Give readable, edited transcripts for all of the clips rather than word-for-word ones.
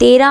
13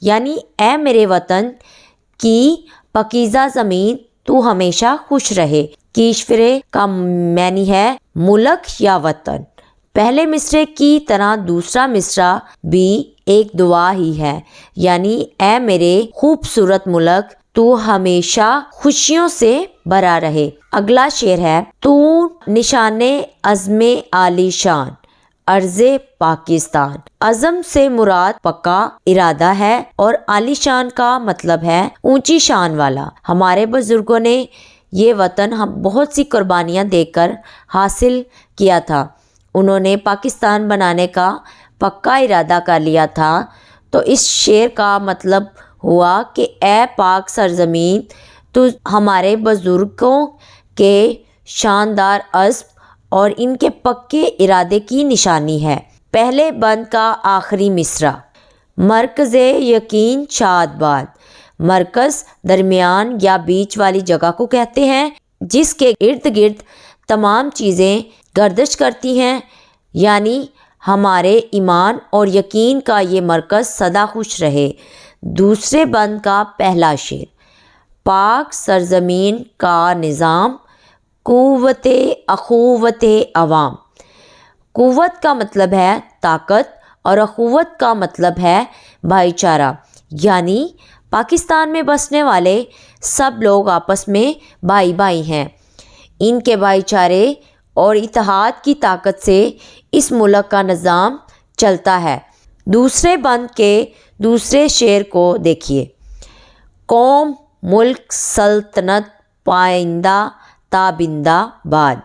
یعنی اے میرے وطن کی پاکیزہ زمین تو ہمیشہ خوش رہے۔ کیشورے کا معنی ہے ملک یا وطن۔ پہلے مصرے کی طرح دوسرا مصرع بھی ایک دعا ہی ہے، یعنی اے میرے خوبصورت ملک تو ہمیشہ خوشیوں سے بھرا رہے۔ اگلا شعر ہے تو نشان عزم عالی شان ارض پاکستان۔ عزم سے مراد پکا ارادہ ہے اور عالی شان کا مطلب ہے اونچی شان والا۔ ہمارے بزرگوں نے یہ وطن بہت سی قربانیاں دے کر حاصل کیا تھا۔ انہوں نے پاکستان بنانے کا پکا ارادہ کر لیا تھا۔ تو اس شعر کا مطلب ہوا کہ اے پاک سرزمین تو ہمارے بزرگوں کے شاندار عزم اور ان کے پکے ارادے کی نشانی ہے۔ پہلے بند کا آخری مصرع مرکز یقین شاد باد۔ مرکز درمیان یا بیچ والی جگہ کو کہتے ہیں جس کے ارد گرد تمام چیزیں گردش کرتی ہیں، یعنی ہمارے ایمان اور یقین کا یہ مرکز سدا خوش رہے۔ دوسرے بند کا پہلا شعر پاک سرزمین کا نظام قوت اخوت عوام۔ قوت کا مطلب ہے طاقت اور اخوت کا مطلب ہے بھائی چارہ، یعنی پاکستان میں بسنے والے سب لوگ آپس میں بھائی بھائی ہیں۔ ان کے بھائی چارے اور اتحاد کی طاقت سے اس ملک کا نظام چلتا ہے۔ دوسرے بند کے دوسرے شعر کو دیکھیے قوم ملک سلطنت پائندہ تابندہ باد۔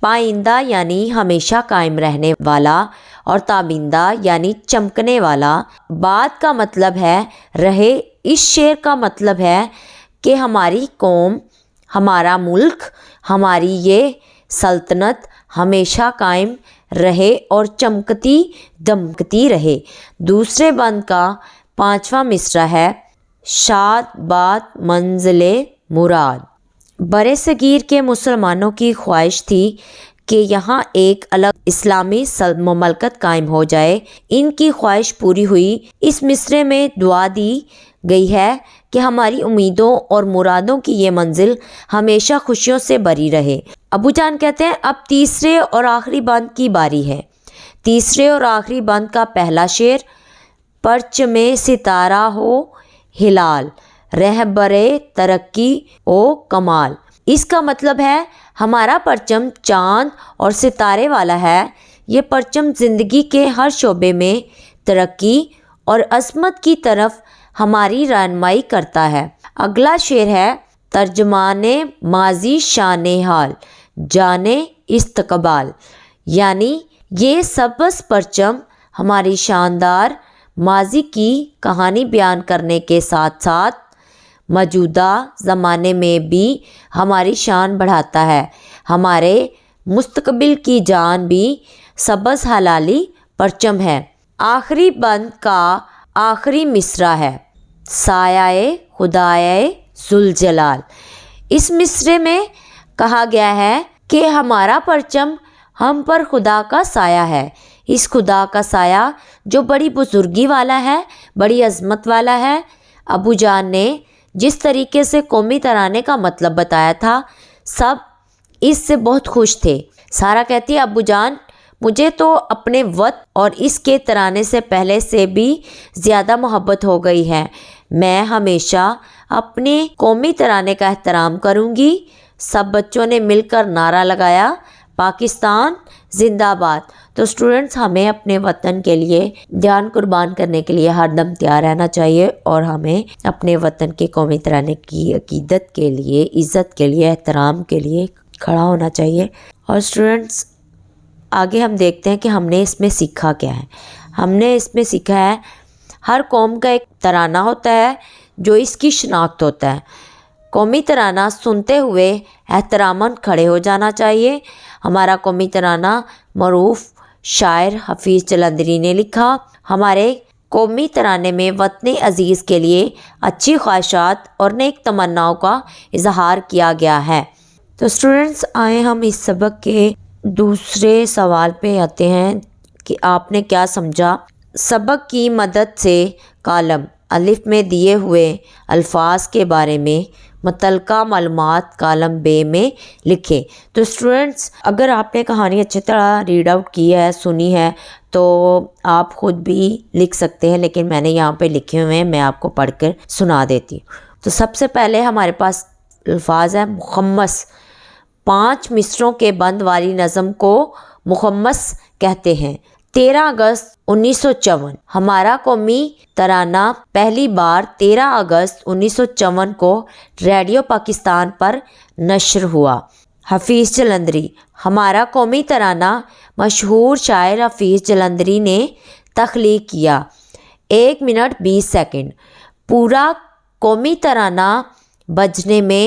پائندہ یعنی ہمیشہ قائم رہنے والا اور تابندہ یعنی چمکنے والا۔ باد کا مطلب ہے رہے۔ اس شعر کا مطلب ہے کہ ہماری قوم، ہمارا ملک، ہماری یہ سلطنت ہمیشہ قائم رہے اور چمکتی دمکتی رہے۔ دوسرے بند کا پانچواں مصرع ہے شاد باد منزل مراد۔ برِ صغیر کے مسلمانوں کی خواہش تھی کہ یہاں ایک الگ اسلامی مملکت قائم ہو جائے۔ ان کی خواہش پوری ہوئی۔ اس مصرعے میں دعا دی گئی ہے کہ ہماری امیدوں اور مرادوں کی یہ منزل ہمیشہ خوشیوں سے بھری رہے۔ ابو جان کہتے ہیں اب تیسرے اور آخری بند کی باری ہے۔ تیسرے اور آخری بند کا پہلا شعر پرچم ستارہ ہو ہلال رہبر ترقی و کمال۔ اس کا مطلب ہے ہمارا پرچم چاند اور ستارے والا ہے۔ یہ پرچم زندگی کے ہر شعبے میں ترقی اور عظمت کی طرف ہماری رہنمائی کرتا ہے۔ اگلا شعر ہے ترجمان ماضی شان حال جانے استقبال، یعنی یہ سبز پرچم ہماری شاندار ماضی کی کہانی بیان کرنے کے ساتھ ساتھ موجودہ زمانے میں بھی ہماری شان بڑھاتا ہے۔ ہمارے مستقبل کی جان بھی سبز ہلالی پرچم ہے۔ آخری بند کا آخری مصرع ہے سایہ خدائے ذوالجلال۔ اس مصرعے میں کہا گیا ہے کہ ہمارا پرچم ہم پر خدا کا سایہ ہے۔ اس خدا کا سایہ جو بڑی بزرگی والا ہے، بڑی عظمت والا ہے۔ ابو جان نے جس طریقے سے قومی ترانے کا مطلب بتایا تھا سب اس سے بہت خوش تھے۔ سارا کہتی ہے ابو جان مجھے تو اپنے وطن اور اس کے ترانے سے پہلے سے بھی زیادہ محبت ہو گئی ہے۔ میں ہمیشہ اپنے قومی ترانے کا احترام کروں گی۔ سب بچوں نے مل کر نعرہ لگایا پاکستان زندہ باد۔ تو اسٹوڈنٹس ہمیں اپنے وطن کے لیے جان قربان کرنے کے لیے ہر دم تیار رہنا چاہیے اور ہمیں اپنے وطن کے قومی ترانے کی عقیدت کے لیے، عزت کے لیے، احترام کے لیے کھڑا ہونا چاہیے۔ اور اسٹوڈنٹس آگے ہم دیکھتے ہیں کہ ہم نے اس میں سیکھا کیا ہے۔ ہم نے اس میں سیکھا ہے ہر قوم کا ایک ترانہ ہوتا ہے جو اس کی شناخت ہوتا ہے۔ قومی ترانہ سنتے ہوئے احتراماً کھڑے ہو جانا چاہیے۔ ہمارا قومی ترانہ معروف شاعر حفیظ جلندری نے لکھا۔ ہمارے قومی ترانے میں وطن عزیز کے لیے اچھی خواہشات اور نیک تمناؤں کا اظہار کیا گیا ہے۔ تو اسٹوڈنٹس آئیں ہم اس سبق کے دوسرے سوال پہ آتے ہیں کہ آپ نے کیا سمجھا۔ سبق کی مدد سے کالم الف میں دیے ہوئے الفاظ کے بارے میں متعلقہ معلومات کالم بے میں لکھیں۔ تو اسٹوڈنٹس، اگر آپ نے کہانی اچھی طرح ریڈ آؤٹ کی ہے، سنی ہے، تو آپ خود بھی لکھ سکتے ہیں، لیکن میں نے یہاں پہ لکھے ہوئے ہیں، میں آپ کو پڑھ کر سنا دیتی ہوں۔ تو سب سے پہلے ہمارے پاس الفاظ ہے مخمس۔ 5 مصروں کے بند والی نظم کو مخمس کہتے ہیں۔ 13 اگست 1954 ہمارا قومی ترانہ پہلی بار 13 اگست 1954 کو ریڈیو پاکستان پر نشر ہوا۔ حفیظ جلندری۔ ہمارا قومی ترانہ مشہور شاعر حفیظ جلندری نے تخلیق کیا۔ 1 منٹ 20 سیکنڈ۔ پورا قومی ترانہ بجنے میں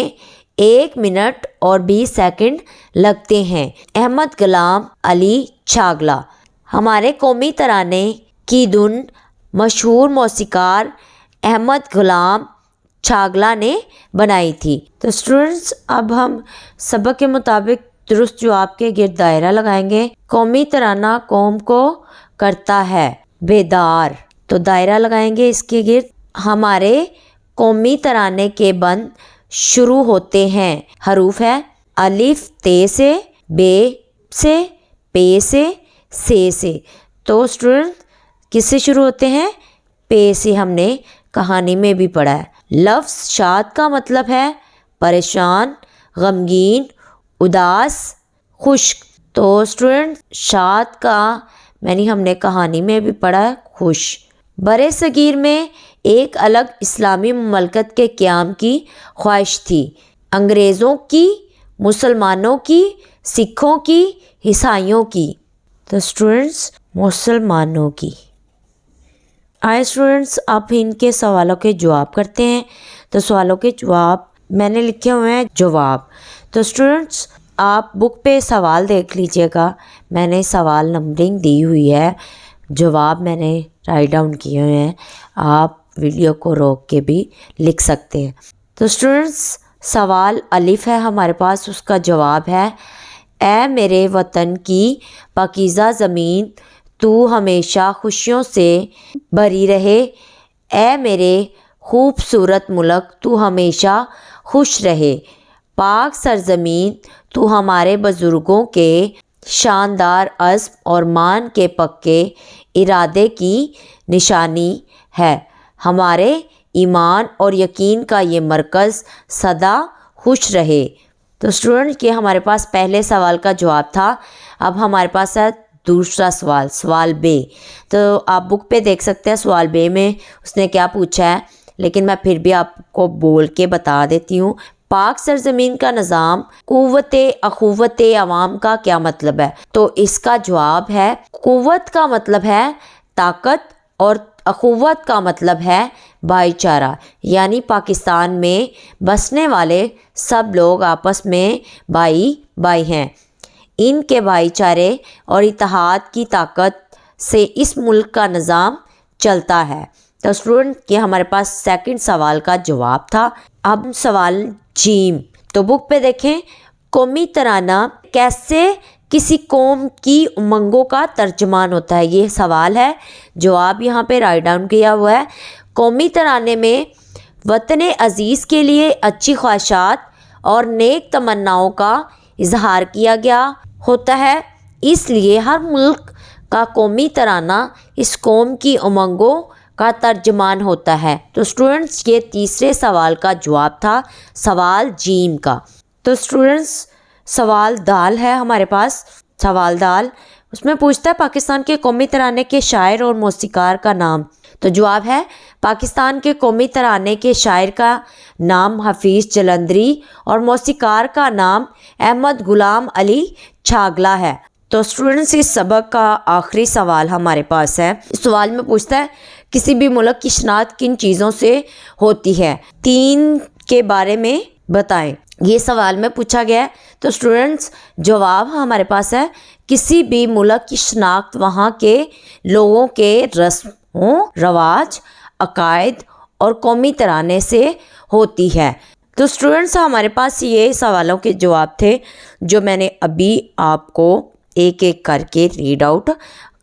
1 منٹ اور 20 سیکنڈ لگتے ہیں۔ احمد غلام علی چھاگلا۔ ہمارے قومی ترانے کی دھن مشہور موسیقار احمد غلام چھاگلا نے بنائی تھی۔ تو اسٹوڈنٹس، اب ہم سبق کے مطابق درست جواب کے گرد دائرہ لگائیں گے۔ قومی ترانہ قوم کو کرتا ہے بیدار، تو دائرہ لگائیں گے اس کے گرد۔ ہمارے قومی ترانے کے بند شروع ہوتے ہیں، حروف ہے الف تے سے، بے سے، پے سے۔ تو اسٹوڈنٹ کس سے شروع ہوتے ہیں؟ پے سے۔ ہم نے کہانی میں بھی پڑھا ہے۔ لفظ شاد کا مطلب ہے پریشان، غمگین، اداس، خشک۔ تو اسٹوڈنٹ شاد کا ہم نے کہانی میں بھی پڑھا ہے خوش۔ برِ صغیر میں ایک الگ اسلامی مملکت کے قیام کی خواہش تھی، انگریزوں کی، مسلمانوں کی، سکھوں کی، عیسائیوں کی۔ تو اسٹوڈنٹس مسلمانوں کی۔ آئے اسٹوڈنٹس، اب ان کے سوالوں کے جواب کرتے ہیں۔ تو سوالوں کے جواب میں نے لکھے ہوئے ہیں جواب۔ تو اسٹوڈنٹس آپ بک پہ سوال دیکھ لیجئے گا، میں نے سوال نمبرنگ دی ہوئی ہے، جواب میں نے رائٹ ڈاؤن کیے ہوئے ہیں، آپ ویڈیو کو روک کے بھی لکھ سکتے ہیں۔ تو اسٹوڈنٹس سوال الف ہے ہمارے پاس، اس کا جواب ہے اے میرے وطن کی پاکیزہ زمین، تو ہمیشہ خوشیوں سے بھری رہے، اے میرے خوبصورت ملک، تو ہمیشہ خوش رہے، پاک سرزمین، تو ہمارے بزرگوں کے شاندار عزم اور مان کے پکے ارادے کی نشانی ہے، ہمارے ایمان اور یقین کا یہ مرکز سدا خوش رہے۔ تو اسٹوڈنٹ یہ ہمارے پاس پہلے سوال کا جواب تھا۔ اب ہمارے پاس ہے دوسرا سوال، سوال بے۔ تو آپ بک پہ دیکھ سکتے ہیں سوال بے میں اس نے کیا پوچھا ہے، لیکن میں پھر بھی آپ کو بول کے بتا دیتی ہوں۔ پاک سرزمین کا نظام قوت اخوت عوام کا کیا مطلب ہے؟ تو اس کا جواب ہے قوت کا مطلب ہے طاقت اور اخوت کا مطلب ہے بھائی چارہ، یعنی پاکستان میں بسنے والے سب لوگ آپس میں بھائی بھائی ہیں، ان کے بھائی چارے اور اتحاد کی طاقت سے اس ملک کا نظام چلتا ہے۔ تو اسٹوڈنٹ یہ ہمارے پاس سیکنڈ سوال کا جواب تھا۔ اب سوال جیم، تو بک پہ دیکھیں قومی ترانہ کیسے کسی قوم کی امنگوں کا ترجمان ہوتا ہے، یہ سوال ہے، جواب یہاں پہ رائٹ ڈاؤن کیا ہوا ہے۔ قومی ترانے میں وطن عزیز کے لیے اچھی خواہشات اور نیک تمناؤں کا اظہار کیا گیا ہوتا ہے، اس لیے ہر ملک کا قومی ترانہ اس قوم کی امنگوں کا ترجمان ہوتا ہے۔ تو اسٹوڈنٹس یہ تیسرے سوال کا جواب تھا، سوال جیم کا۔ تو اسٹوڈنٹس سوال دال ہے ہمارے پاس، سوال دال اس میں پوچھتا ہے پاکستان کے قومی ترانے کے شاعر اور موسیقار کا نام۔ تو جواب ہے پاکستان کے قومی ترانے کے شاعر کا نام حفیظ جلندری اور موسیقار کا نام احمد غلام علی چھاگلا ہے۔ تو اسٹوڈنٹس اس سبق کا آخری سوال ہمارے پاس ہے، اس سوال میں پوچھتا ہے کسی بھی ملک کی شناخت کن چیزوں سے ہوتی ہے، 3 کے بارے میں بتائیں، یہ سوال میں پوچھا گیا ہے۔ تو اسٹوڈنٹس جواب ہمارے پاس ہے کسی بھی ملک کی شناخت وہاں کے لوگوں کے رسموں رواج، عقائد اور قومی ترانے سے ہوتی ہے۔ تو اسٹوڈنٹس ہمارے پاس یہ سوالوں کے جواب تھے جو میں نے ابھی آپ کو ایک ایک کر کے ریڈ آؤٹ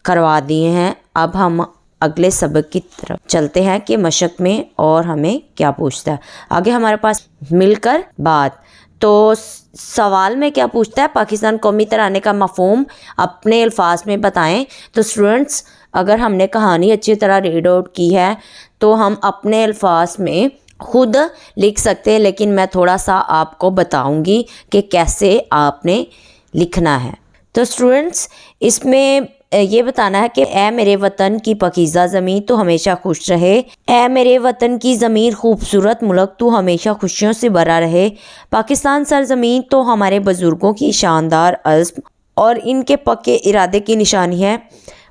کروا دیے ہیں۔ اب ہم اگلے سبق کی طرف چلتے ہیں کہ مشق میں اور ہمیں کیا پوچھتا ہے۔ آگے ہمارے پاس مل کر بات، تو سوال میں کیا پوچھتا ہے، پاکستان قومی ترانے کا مفہوم اپنے الفاظ میں بتائیں۔ تو اسٹوڈنٹس اگر ہم نے کہانی اچھی طرح ریڈ آؤٹ کی ہے تو ہم اپنے الفاظ میں خود لکھ سکتے ہیں، لیکن میں تھوڑا سا آپ کو بتاؤں گی کہ کیسے آپ نے لکھنا ہے۔ تو اسٹوڈنٹس اس میں یہ بتانا ہے کہ اے میرے وطن کی پاکیزہ زمین تو ہمیشہ خوش رہے، اے میرے وطن کی زمین خوبصورت ملک تو ہمیشہ خوشیوں سے بھرا رہے۔ پاکستان سرزمین تو ہمارے بزرگوں کی شاندار عزم اور ان کے پکے ارادے کی نشانی ہے۔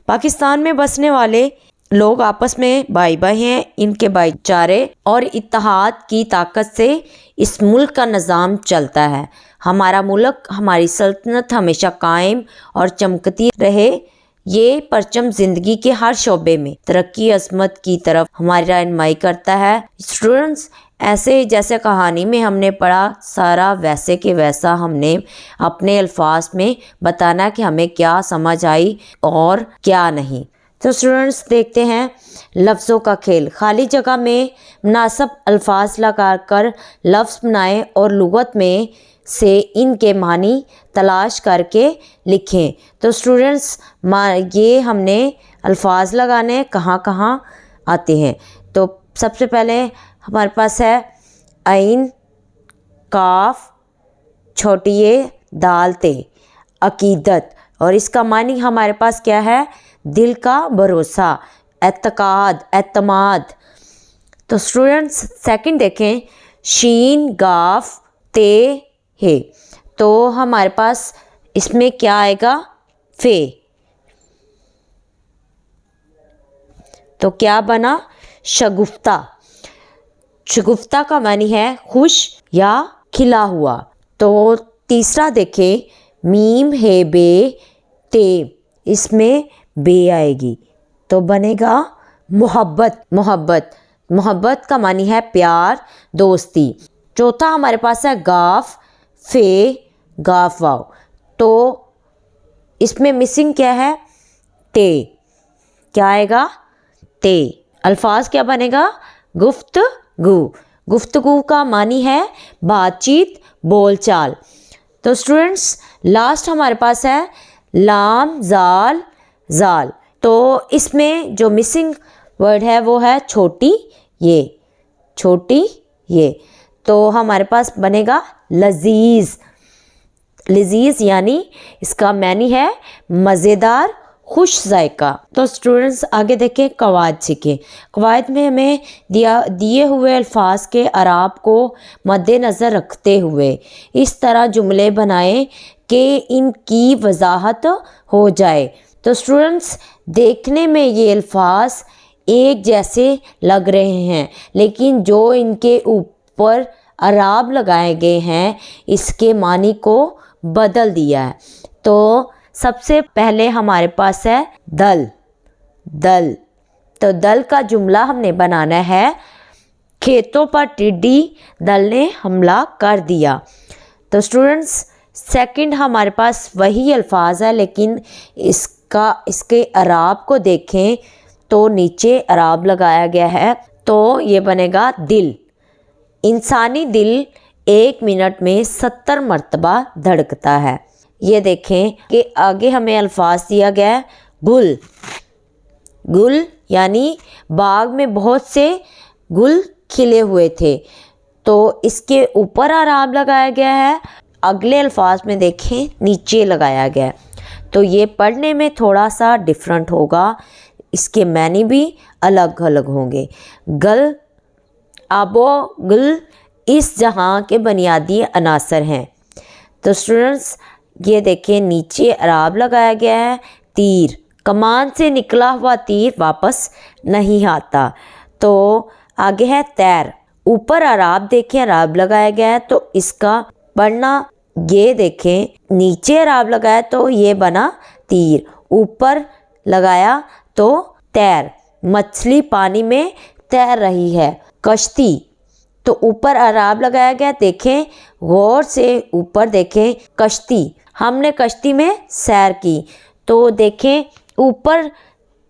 پاکستان میں بسنے والے لوگ آپس میں بھائی بھائی ہیں، ان کے بھائی چارے اور اتحاد کی طاقت سے اس ملک کا نظام چلتا ہے۔ ہمارا ملک، ہماری سلطنت ہمیشہ قائم اور چمکتی رہے، یہ پرچم زندگی کے ہر شعبے میں ترقی عظمت کی طرف ہماری رہنمائی کرتا ہے۔ اسٹوڈنٹس ایسے جیسے کہانی میں ہم نے پڑھا، سارا ویسے کہ ویسا ہم نے اپنے الفاظ میں بتانا کہ ہمیں کیا سمجھ آئی اور کیا نہیں۔ تو اسٹوڈنٹس دیکھتے ہیں لفظوں کا کھیل۔ خالی جگہ میں مناسب الفاظ لگا کر لفظ بنائیں اور لغت میں سے ان کے معنی تلاش کر کے لکھیں۔ تو اسٹوڈنٹس یہ ہم نے الفاظ لگانے کہاں کہاں آتے ہیں۔ تو سب سے پہلے ہمارے پاس ہے عین، کاف، چھوٹی اے، دال تے، عقیدت، اور اس کا معنی ہمارے پاس کیا ہے، دل کا بھروسہ، اعتقاد، اعتماد۔ تو اسٹوڈنٹس سیکنڈ دیکھیں، شین، گاف، تے، ہے، تو ہمارے پاس اس میں کیا آئے گا، فے، تو کیا بنا، شگفتہ۔ شگفتہ کا معنی ہے خوش یا کھلا ہوا۔ تو تیسرا دیکھیں، میم ہے بے، تے، اس میں بے آئے گی تو بنے گا محبت۔ محبت، محبت کا معنی ہے پیار، دوستی۔ چوتھا ہمارے پاس ہے گاف، فے، گاف واو، تو اس میں مسنگ کیا ہے، تے، کیا آئے گا، تے۔ الفاظ کیا بنے گا، گفتگو۔ گفتگو کا معنی ہے بات چیت، بول چال۔ تو اسٹوڈنٹس لاسٹ ہمارے پاس ہے لام، زال، زال، تو اس میں جو مسنگ ورڈ ہے وہ ہے چھوٹی یہ، چھوٹی یہ، تو ہمارے پاس بنے گا لذیذ۔ لذیذ یعنی اس کا معنی ہے مزیدار، خوش ذائقہ۔ تو اسٹوڈنٹس آگے دیکھیں، قواعد سیکھیں۔ قواعد میں ہمیں دیے ہوئے الفاظ کے اعراب کو مد نظر رکھتے ہوئے اس طرح جملے بنائیں کہ ان کی وضاحت ہو جائے۔ تو اسٹوڈنٹس دیکھنے میں یہ الفاظ ایک جیسے لگ رہے ہیں، لیکن جو ان کے اوپر اعراب لگائے گئے ہیں اس کے معنی کو بدل دیا ہے۔ تو سب سے پہلے ہمارے پاس ہے دل، دل، تو دل کا جملہ ہم نے بنانا ہے، کھیتوں پر ٹڈی دل نے حملہ کر دیا۔ تو اسٹوڈنٹس سیکنڈ ہمارے پاس وہی الفاظ ہے، لیکن اس کے اعراب کو دیکھیں تو نیچے اعراب لگایا گیا ہے، تو یہ بنے گا دل۔ انسانی دل 1 منٹ میں 70 مرتبہ دھڑکتا ہے۔ یہ دیکھیں کہ آگے ہمیں الفاظ دیا گیا ہے، گل، گل یعنی باغ میں بہت سے گل کھلے ہوئے تھے، تو اس کے اوپر اعراب لگایا گیا ہے، اگلے الفاظ میں دیکھیں نیچے لگایا گیا ہے، تو یہ پڑھنے میں تھوڑا سا ڈیفرنٹ ہوگا، اس کے معنی بھی الگ الگ ہوں گے۔ گل، آب و گل اس جہاں کے بنیادی عناصر ہیں۔ تو اسٹوڈنٹس یہ دیکھیں نیچے اعراب لگایا گیا ہے، تیر، کمان سے نکلا ہوا تیر واپس نہیں آتا۔ تو آگے ہے تیر، اوپر اعراب دیکھیں اعراب لگایا گیا ہے، تو اس کا پڑھنا یہ دیکھیں نیچے اعراب لگایا تو یہ بنا تیر، اوپر لگایا تو تیر، مچھلی پانی میں تیر رہی ہے۔ کشتی، تو اوپر اعراب لگایا گیا، دیکھیں غور سے اوپر دیکھیں، کشتی، ہم نے کشتی میں سیر کی، تو دیکھیں اوپر